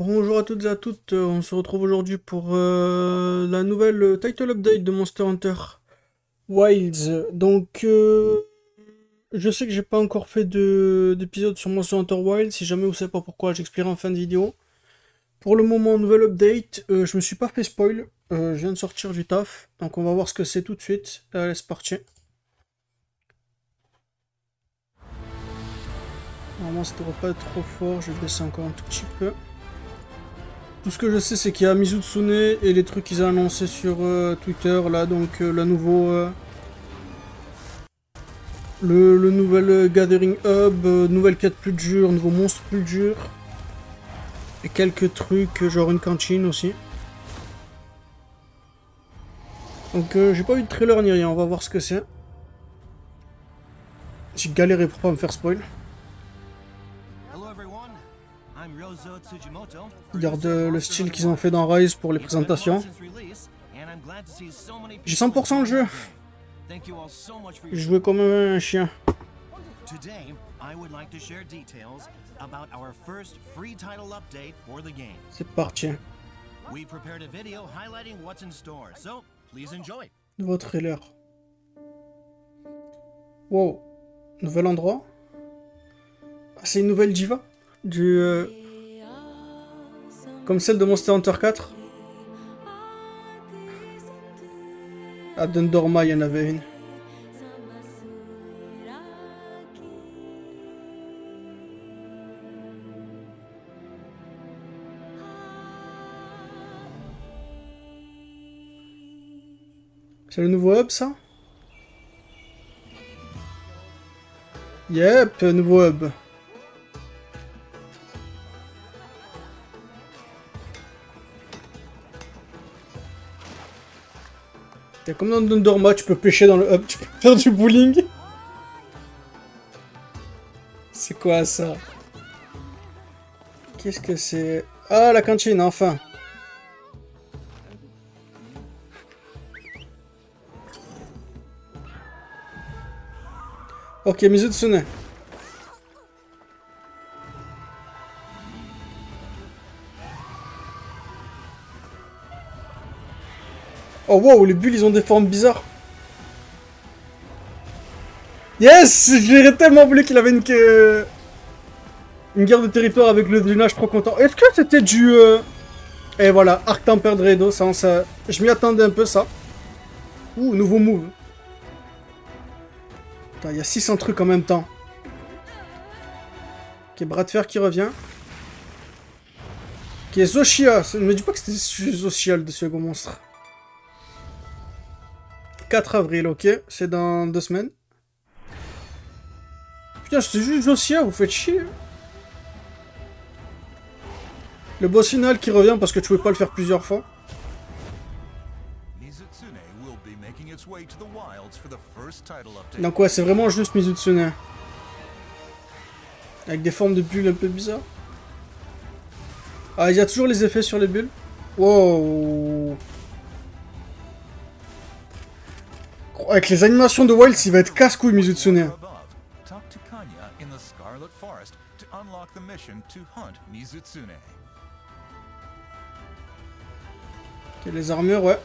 Bonjour à toutes et à toutes, on se retrouve aujourd'hui pour la nouvelle title update de Monster Hunter Wilds. Donc, je sais que j'ai pas encore fait d'épisode sur Monster Hunter Wilds. Si jamais vous savez pas pourquoi, j'expliquerai en fin de vidéo. Pour le moment, nouvelle update, je me suis pas fait spoil, je viens de sortir du taf, donc on va voir ce que c'est tout de suite. Allez, c'est parti. Normalement, ça devrait pas être trop fort, je vais baisser encore un tout petit peu. Tout ce que je sais, c'est qu'il y a Mizutsune et les trucs qu'ils ont annoncés sur Twitter, là, donc le nouveau... le nouvel Gathering Hub, nouvelle quête plus dure, nouveau monstre plus dur. Et quelques trucs, genre une cantine aussi. Donc j'ai pas eu de trailer ni rien, on va voir ce que c'est. J'ai galéré pour pas me faire spoil. Regarde le style qu'ils ont fait dans Rise pour les présentations. J'ai 100% le jeu. Je jouais comme un chien. C'est parti. Nouveau trailer. Wow. Nouvel endroit. Ah, c'est une nouvelle diva du comme celle de Monster Hunter 4. À Dendorma, il y en avait une. C'est le nouveau hub, ça? Yep, nouveau hub. C'est comme dans Dendorma, tu peux pêcher dans le hub, tu peux faire du bowling. C'est quoi ça? Qu'est-ce que c'est? Ah, la cantine, enfin. Ok, Mizutsune. Oh wow, les bulles ils ont des formes bizarres. Yes, j'aurais tellement voulu qu'il avait une guerre de territoire avec le Duna, je suis trop content. Est-ce que c'était du... Et voilà, Arc Temper Dredo, ça, je m'y attendais un peu, ça. Ouh, nouveau move. Putain, il y a 600 trucs en même temps. Ok, bras de fer qui revient. Ok, Zoshia. Ne me dis pas que c'était Zoshia, le second monstre. 4 avril, ok. C'est dans 2 semaines. Putain, c'était juste Zoshia, vous faites chier. Le boss final qui revient parce que tu pouvais pas le faire plusieurs fois. Donc ouais, c'est vraiment juste Mizutsune. Avec des formes de bulles un peu bizarres. Ah, il y a toujours les effets sur les bulles. Wow. Avec les animations de Wilds, il va être casse-couille Mizutsune. Ok, les armures, ouais.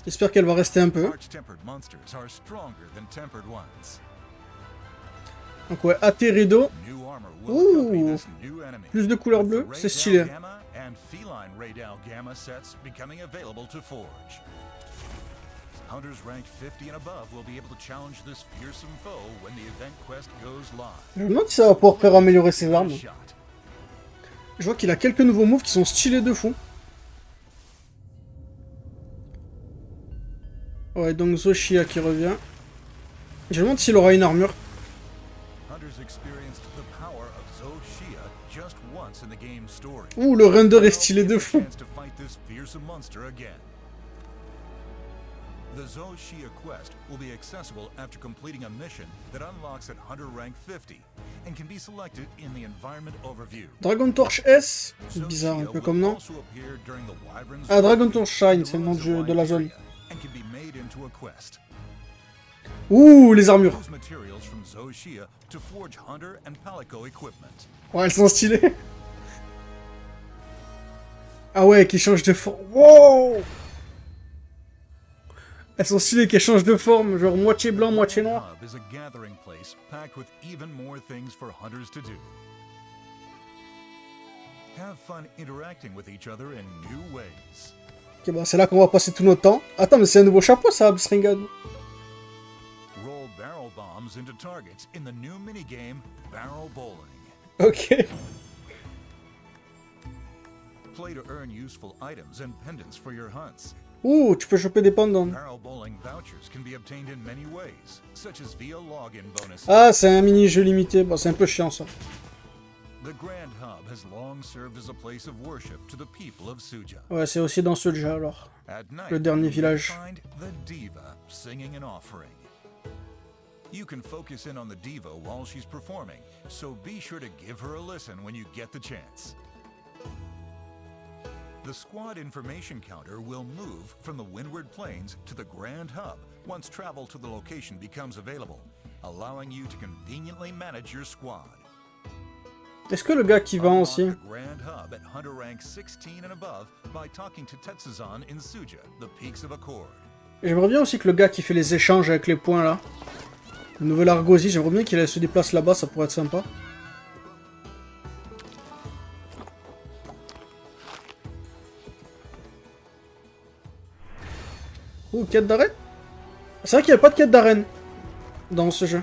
J'espère qu'elle va rester un peu. Donc ouais, Aterido. Ouh. Plus de couleur bleue, c'est stylé. Je me demande si ça va pouvoir faire améliorer ses armes. Je vois qu'il a quelques nouveaux moves qui sont stylés de fou. Ouais, donc Zoshia qui revient. Je me demande s'il aura une armure. Ouh, le render est stylé de fou. The Zoshia quest will be accessible after completing a mission that unlocks at Hunter rank 50 and can be selected in the environment overview. Dragon Torch S, c'est bizarre un peu comme nom. Ah, Dragon Torch Shine, c'est le nom de la zone. Ouh, les armures. Use materials from Zoshia to forge hunter and palico equipment. Ouais, elles sont stylées. Ah ouais, qui changent de forme. Wow! Elles sont stylées, qui changent de forme, genre moitié blanc, moitié noir. Hub is a gathering place packed with even more things for hunters to do. Have fun interacting with each other in new ways. Ok, bah c'est là qu'on va passer tout notre temps. Attends, mais c'est un nouveau chapeau, ça, Absringan. Roll barrel bombs into targets in the new minigame Barrel Bowling. Ok. Play to earn useful items and pendants for your hunts. Ouh, tu peux choper des pendants. Barrel bowling vouchers can be obtained in many ways, such as via login bonuses. Ah, c'est un mini-jeu limité. Bon, c'est un peu chiant, ça. The Grand Hub has long served as a place of worship to the people of Suja. Ouais, c'est aussi dans ce jeu, alors. At night, Le dernier you village. find the diva singing an offering. You can focus in on the diva while she's performing, so be sure to give her a listen when you get the chance. The squad information counter will move from the Windward Plains to the Grand Hub once travel to the location becomes available, allowing you to conveniently manage your squad. Est-ce que le gars qui vend Unlock aussi? the Grand Hub at Hunter rank 16 and above by talking to Tetsuzan in Suja, the Peaks of Accord. J'aimerais bien aussi que le gars qui fait les échanges avec les points, là. Le nouvel Argosy, j'aimerais bien qu'il se déplace là-bas, ça pourrait être sympa. Ouh, quête d'arène? C'est vrai qu'il n'y a pas de quête d'arène dans ce jeu.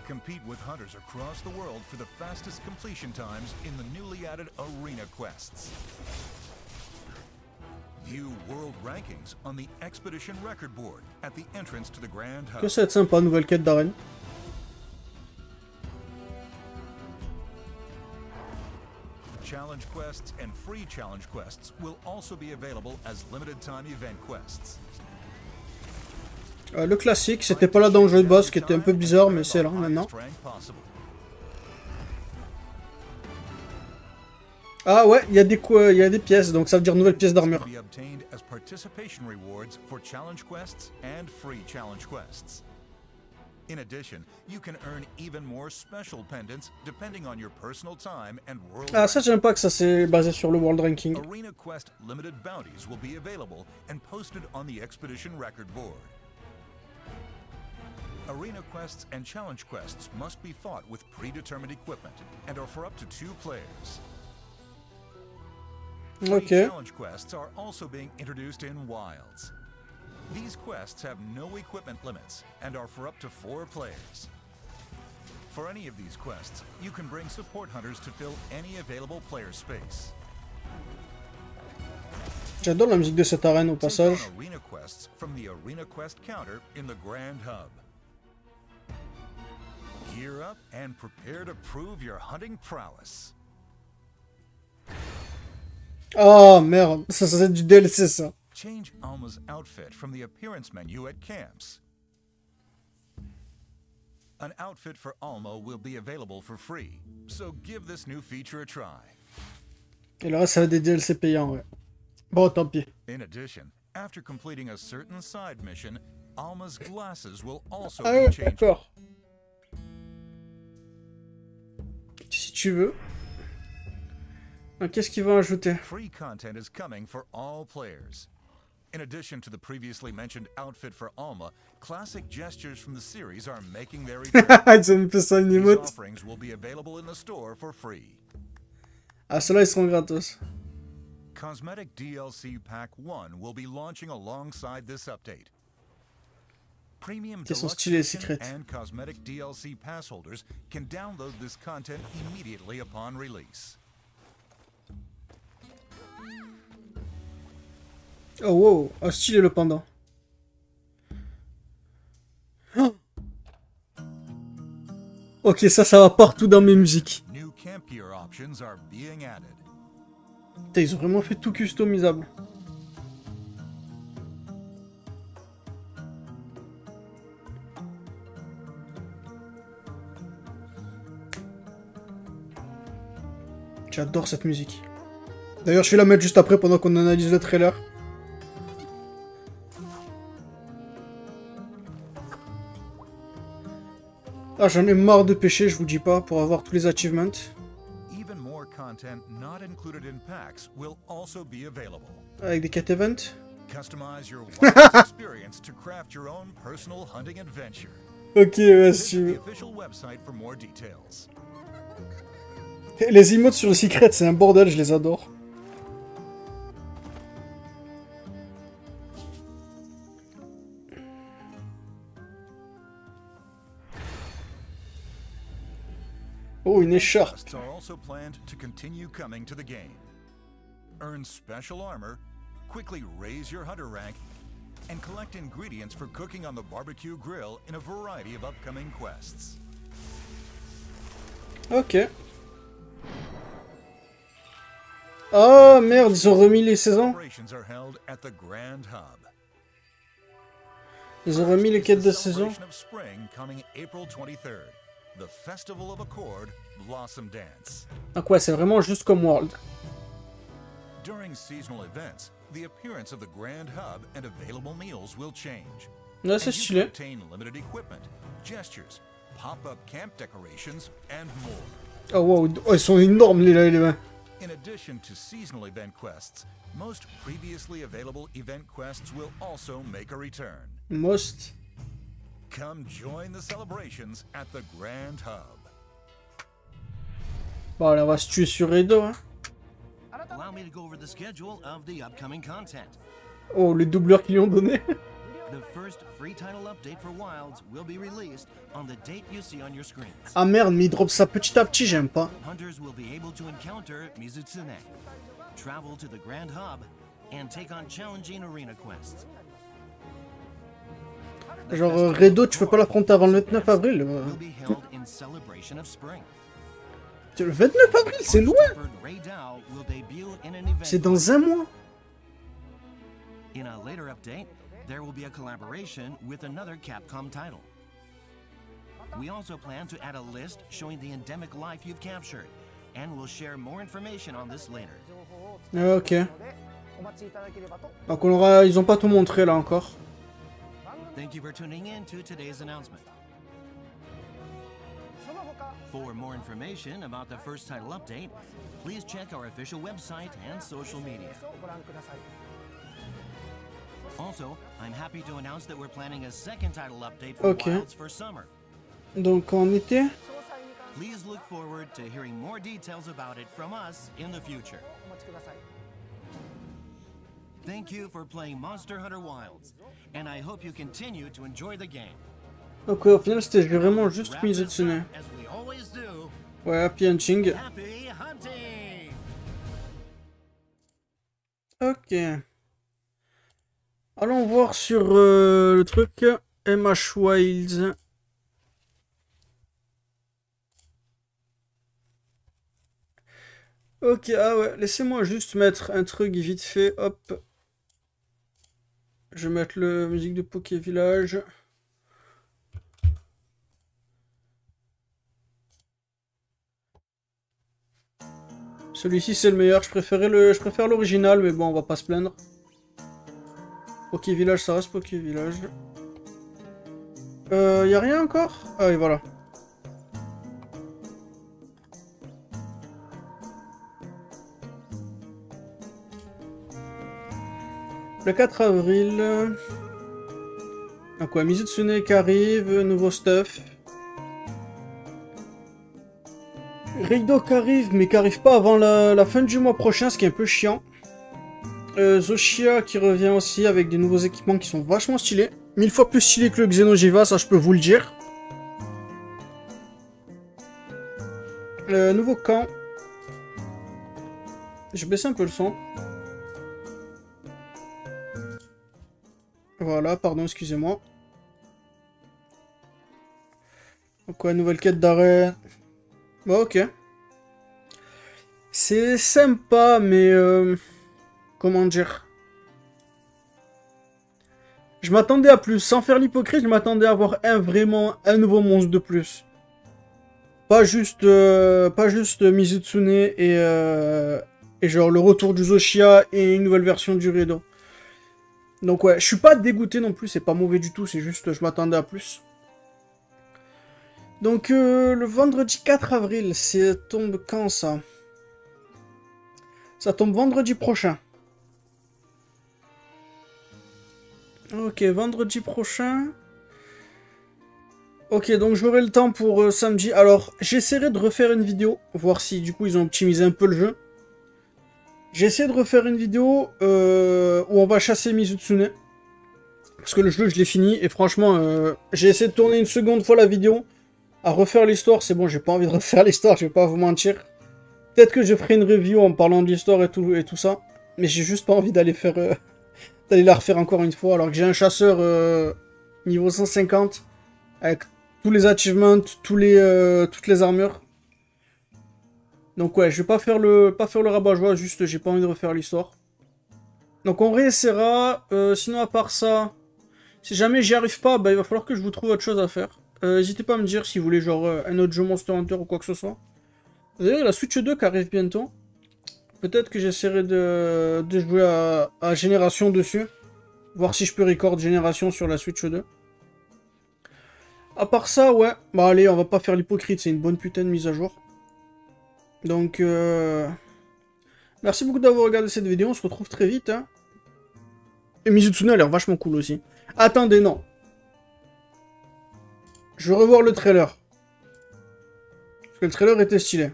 Compete with hunters across the world for the fastest completion times in the newly added Arena Quests. View world rankings on the Expedition Record Board at the entrance to the Grand Que Hub. ça va être sympa, nouvelle quête d'arène. Challenge quests and free challenge quests will also be available as limited time event quests. Le classique, c'était pas là dans le jeu de base, ce qui était un peu bizarre, mais c'est là maintenant. Ah ouais, il y a des pièces, donc ça veut dire nouvelle pièce d'armure. In addition, you can earn even more special pendants depending on your personal time and world. Ah ça j'aime pas que ça c'est basé sur le World Ranking. Arena Quest limited bounties will be available and posted on the Expedition Record Board. Arena quests and challenge quests must be fought with predetermined equipment and are for up to 2 players. Free challenge quests are also being introduced in Wilds. These quests have no equipment limits and are for up to 4 players. For any of these quests, you can bring support hunters to fill any available player space. J'adore la musique de cette arène au passage. Take on arena quests from the Arena Quest counter in the Grand Hub. Gear up and prepare to prove your hunting prowess. Oh merde, ça c'est du DLC ça. Change Alma's outfit from the appearance menu at camps. An outfit for Alma will be available for free, so give this new feature a try. Et le reste ça va être des DLC payants, ouais. Bon, tant pis. In addition, after completing a certain side mission, Alma's glasses will also Ah be ouais, changed. d'accord. Si tu veux. Qu'est-ce qu'ils vont ajouter? Free content is coming for all players. In addition to the previously mentioned outfit for Alma, classic gestures from the series are making their return. Ils ont fait ça une These emote. offerings will be available in the store for free. Ah, ceux-là ils seront gratos. Cosmetic DLC Pack 1 will be launching alongside this update. Premium Qui sont Deluxe stylées, Edition secrètes. and Cosmetic DLC pass holders can download this content immediately upon release. Oh wow, oh, stylé le pendant. Oh. Ok, ça va partout dans mes musiques. New camp gear options are being added. Putain, ils ont vraiment fait tout customisable. J'adore cette musique. D'ailleurs, je vais la mettre juste après pendant qu'on analyse le trailer. Ah, j'en ai marre de pêcher, je vous dis pas, pour avoir tous les achievements. Even more content not included in packs will also be available. Avec des quêtes event. Customize your Wilds experience to craft your own personal hunting adventure. Ok, ouais, si Visit tu the veux. official website for more details. Les emotes sur le secret, c'est un bordel, je les adore. Oh, une écharpe. Quests are also planned to continue coming to the game. Earn special armor, quickly raise your hunter rank, and collect ingredients for cooking on the barbecue grill in a variety of upcoming quests. Ok. Ah merde, ils ont remis les saisons. Celebrations are held at the Grand Hub. Ils ont remis les quêtes de The saison. celebration of spring coming April 23rd. The Festival of Accord Blossom Dance. Ah quoi, c'est vraiment juste comme World. During seasonal events, the appearance of the Grand Hub and available meals will change. Là, c'est And you stylé. can obtain limited equipment, gestures, pop-up camp decorations, and more. Oh wow, oh, ils sont énormes les mains. In addition to seasonal event quests, most previously available event quests will also make a return. Most. Come join the celebrations at the Grand Hub. Bon, allez, on va se tuer sur Redo, hein. Allow me to go over the schedule of the upcoming content. Oh, les doubleurs qu'ils lui ont donné. The first free title update for Wilds will be released on the date you see on your screens. Ah merde, mais il drop ça petit à petit, j'aime pas. Hunters will be able to encounter Mizutsune, travel to the Grand Hub, and take on challenging arena quests. Genre, Redo, tu peux pas l'affronter avant le 29 avril. Will be held in celebration of spring. Le 29 avril, c'est loin. Shepherd Raydao will debut in an event. C'est dans un mois. In a later update, there will be a collaboration with another Capcom title. We also plan to add a list showing the endemic life you've captured, and we'll share more information on this later. Ah, ok. Donc ils ont pas tout montré là encore. Thank you for tuning in to today's announcement. For more information about the first title update, please check our official website and social media. Also, I'm happy to announce that we're planning a second title update for Okay. Wilds for summer. Donc en été. Please look forward to hearing more details about it from us in the future. Thank you for playing Monster Hunter Wilds, and I hope you continue to enjoy the game. Donc au final c'était vraiment juste Wrap this Mizutsune. up, as we always do. Ouais, Happy Hunting. Happy hunting! Ok. Allons voir sur le truc MH Wilds. Ok, ah ouais, laissez-moi juste mettre un truc vite fait, hop. Je vais mettre la musique de Poké Village. Celui-ci c'est le meilleur, je préfère l'original, mais bon, on va pas se plaindre. Poké Village, ça reste Poké Village. Y a rien encore? Ah oui, voilà. Le 4 avril. Ah quoi, Mizutsune qui arrive, nouveau stuff. Reido qui arrive, mais qui arrive pas avant la fin du mois prochain, ce qui est un peu chiant. Zoshia qui revient aussi avec des nouveaux équipements qui sont vachement stylés. 1000 fois plus stylés que le Xenojiva, ça je peux vous le dire. Nouveau camp. Je baisse un peu le son. Voilà, pardon, excusez-moi. Donc quoi, nouvelle quête d'arène. Bon, ok. C'est sympa, mais... comment dire? Je m'attendais à plus. Sans faire l'hypocrite, je m'attendais à avoir vraiment un nouveau monstre de plus. Pas juste Mizutsune et genre le retour du Zoshia et une nouvelle version du Redo. Donc ouais, je suis pas dégoûté non plus, c'est pas mauvais du tout, c'est juste je m'attendais à plus. Donc le vendredi 4 avril, ça tombe quand ça? Ça tombe vendredi prochain. Ok, vendredi prochain. Ok, donc j'aurai le temps pour samedi. Alors, j'essaierai de refaire une vidéo, voir si du coup ils ont optimisé un peu le jeu. J'essaie de refaire une vidéo où on va chasser Mizutsune. Parce que le jeu, je l'ai fini. Et franchement, j'ai essayé de tourner une seconde fois la vidéo. À refaire l'histoire, c'est bon, j'ai pas envie de refaire l'histoire, je vais pas vous mentir. Peut-être que je ferai une review en parlant de l'histoire et tout ça. Mais j'ai juste pas envie d'aller faire... d'aller la refaire encore une fois. Alors que j'ai un chasseur niveau 150. Avec tous les achievements, toutes les armures. Donc ouais, je vais pas faire le rabat-joie, juste j'ai pas envie de refaire l'histoire. Donc on réessaiera. Sinon à part ça, si jamais j'y arrive pas, bah, il va falloir que je vous trouve autre chose à faire. N'hésitez pas à me dire si vous voulez genre un autre jeu Monster Hunter ou quoi que ce soit. D'ailleurs, il y a la Switch 2 qui arrive bientôt. Peut-être que j'essaierai de jouer à Génération dessus. Voir si je peux record Génération sur la Switch 2. À part ça, ouais. Bah allez, on va pas faire l'hypocrite, c'est une bonne putain de mise à jour. Donc, merci beaucoup d'avoir regardé cette vidéo, on se retrouve très vite. Hein. Et Mizutsune a l'air vachement cool aussi. Attendez, non. Je vais revoir le trailer. Parce que le trailer était stylé.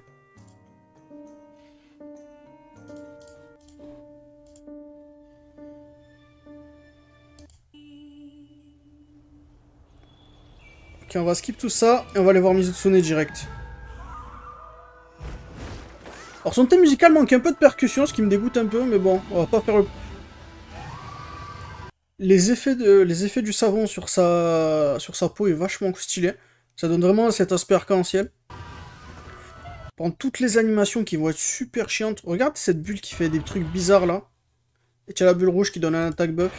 Ok, on va skip tout ça et on va aller voir Mizutsune direct. Alors son thème musical manque un peu de percussion, ce qui me dégoûte un peu, mais bon, on va pas faire le... Les effets du savon sur sa peau est vachement stylé. Ça donne vraiment cet aspect arc-en-ciel. Pendant toutes les animations qui vont être super chiantes. Regarde cette bulle qui fait des trucs bizarres là. Et tu as la bulle rouge qui donne un attaque buff.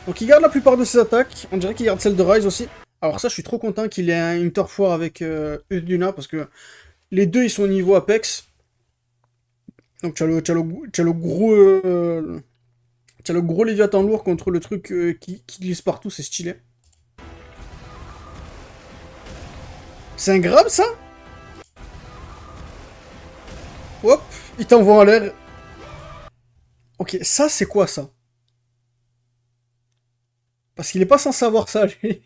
Donc il garde la plupart de ses attaques. On dirait qu'il garde celle de Rise aussi. Alors ça, je suis trop content qu'il ait une turf war avec Uduna parce que les deux ils sont au niveau Apex. Donc tu as le gros... T'as le gros Léviathan lourd contre le truc qui glisse partout, c'est stylé. C'est un grab, ça? Hop, il t'envoie en l'air. Ok, ça, c'est quoi, ça? Parce qu'il est pas censé savoir ça, lui.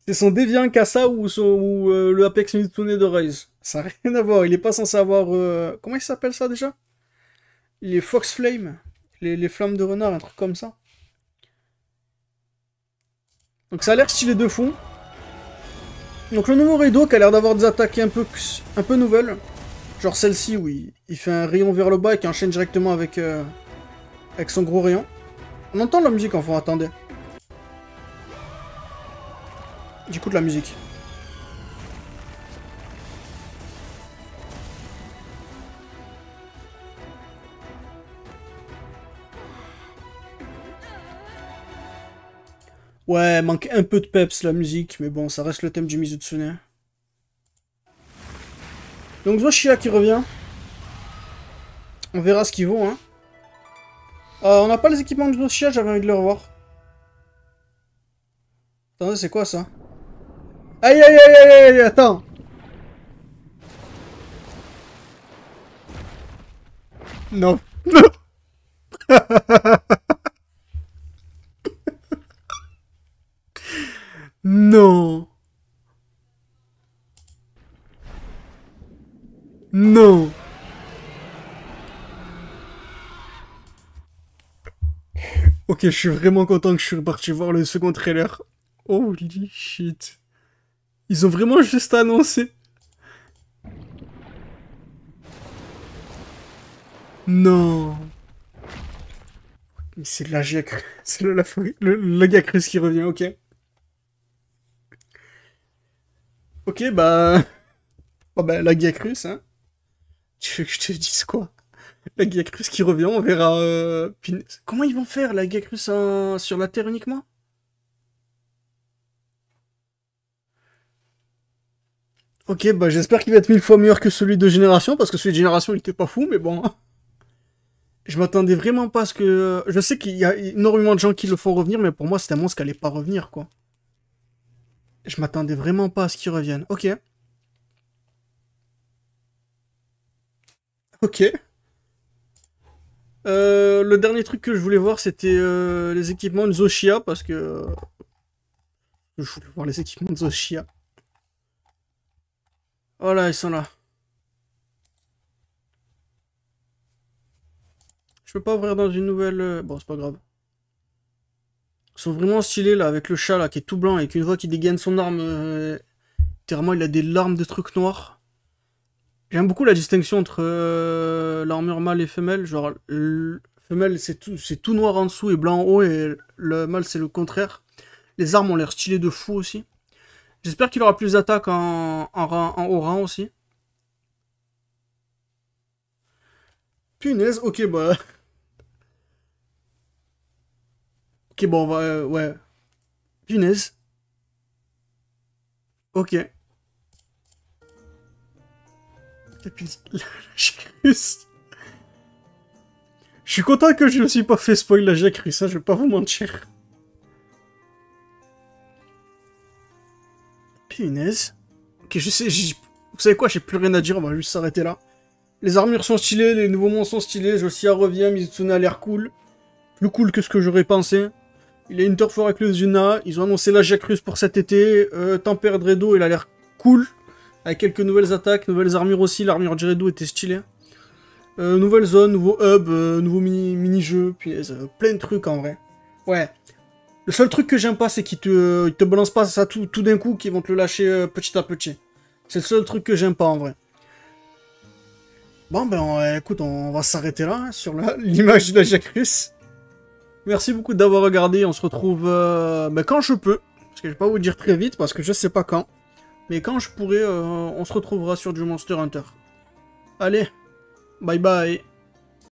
C'est son déviant Kassa ou le Apex Mizutsune de Rise. Ça n'a rien à voir, il est pas censé avoir... Comment il s'appelle ça, déjà? Il est Fox Flame. Les flammes de renard, un truc comme ça. Donc ça a l'air stylé de fou. Donc le nouveau Raido qui a l'air d'avoir des attaques un peu nouvelles. Genre celle-ci où il fait un rayon vers le bas et qui enchaîne directement avec son gros rayon. On entend la musique en fond, attendez. J'écoute la musique. Ouais, manque un peu de peps la musique, mais bon, ça reste le thème du Mizutsune. Donc Zoshia qui revient. On verra ce qu'il vaut, hein. On n'a pas les équipements de Zoshia, j'avais envie de le revoir. Attendez, c'est quoi ça? Aïe aïe aïe aïe aïe, attends. Non. Non. Non. Ok, je suis vraiment content que je suis reparti voir le second trailer. Holy shit. Ils ont vraiment juste annoncé. Non. C'est la Giacrus. C'est le Giacrus qui revient, ok. Ok, bah... Oh bah, la Giacrus, hein. Tu veux que je te dise quoi? La Giacrus qui revient, on verra... Comment ils vont faire, la Giacrus sur la Terre uniquement? Ok, bah j'espère qu'il va être 1000 fois meilleur que celui de Génération, parce que celui de Génération, il était pas fou, mais bon... Je m'attendais vraiment pas à ce que... Je sais qu'il y a énormément de gens qui le font revenir, mais pour moi, c'était un monstre qui allait pas revenir, quoi. Je m'attendais vraiment pas à ce qu'ils reviennent. Ok. Ok. Le dernier truc que je voulais voir, c'était les équipements de Zoshia, parce que je voulais voir les équipements de Zoshia. Voilà, ils sont là. Je peux pas ouvrir dans une nouvelle... Bon, c'est pas grave. Ils sont vraiment stylés, là, avec le chat, là, qui est tout blanc, et qu'une fois qu'il dégaine son arme... littéralement, il a des larmes de trucs noirs. J'aime beaucoup la distinction entre l'armure mâle et femelle. Genre, le femelle, c'est tout noir en dessous et blanc en haut, et le mâle, c'est le contraire. Les armes ont l'air stylées de fou aussi. J'espère qu'il aura plus d'attaques en haut rang aussi. Punaise, ok, bah... Ok, bon, on va... ouais. Punaise. Ok. Et puis, la Jacques. Je suis content que je ne me suis pas fait spoil la Jacques Russe, hein, je vais pas vous mentir. Punaise. Ok, je sais, vous savez quoi, j'ai plus rien à dire, on va juste s'arrêter là. Les armures sont stylées, les nouveaux monstres sont stylés, Josia revient, Mizutsuno a l'air cool. Plus cool que ce que j'aurais pensé. Il a une turf avec le Zuna, ils ont annoncé la Jacques Russe pour cet été. Tempère Dredo, il a l'air cool. Avec quelques nouvelles attaques, nouvelles armures aussi, l'armure Dredo était stylée. Nouvelle zone, nouveau hub, nouveau mini-jeu, puis plein de trucs en vrai. Ouais. Le seul truc que j'aime pas, c'est qu'ils te balancent pas ça tout d'un coup, qu'ils vont te le lâcher petit à petit. C'est le seul truc que j'aime pas en vrai. Bon ben écoute, on va s'arrêter là, hein, sur l'image de la Jacques Russe. Merci beaucoup d'avoir regardé, on se retrouve quand je peux. Parce que je vais pas vous dire très vite, parce que je sais pas quand. Mais quand je pourrai, on se retrouvera sur du Monster Hunter. Allez, bye bye.